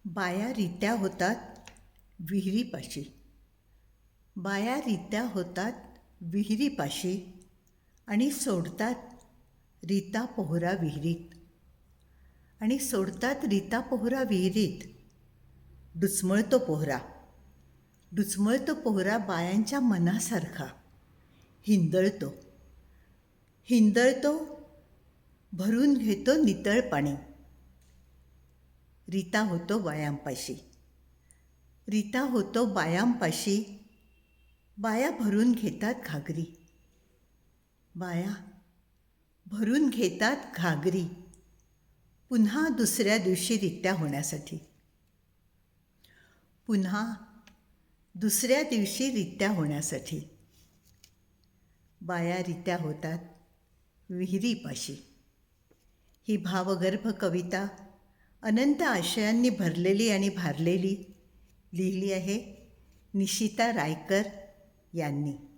बाया रित्या होतात विहिरीपाशी. बाया रित्या होतात विहिरीपाशी आणि सोडतात रीता पोहरा विहिरीत. आणि सोडतात रीता पोहरा विहिरीत. डुचमळतो पोहरा. डुचमळतो पोहरा बायांच्या मनासारखा. हिंदळतो. हिंदळतो, भरून घेतो नितळ पाणी. रीता होतो बायांपाशी. रीता होतो बायांपाशी. बाया भरून घेतात घागरी. बाया भरून घेतात घागरी. पुन्हा दुसऱ्या दिवशी रित्या होण्यासाठी. पुन्हा दुसऱ्या दिवशी रित्या होण्यासाठी. बाया रित्या होतात विहिरीपाशी. ही भावगर्भ कविता अनंत आशयांनी भरलेली आणि भारलेली लिहिली आहे निशिता रायकर यांनी.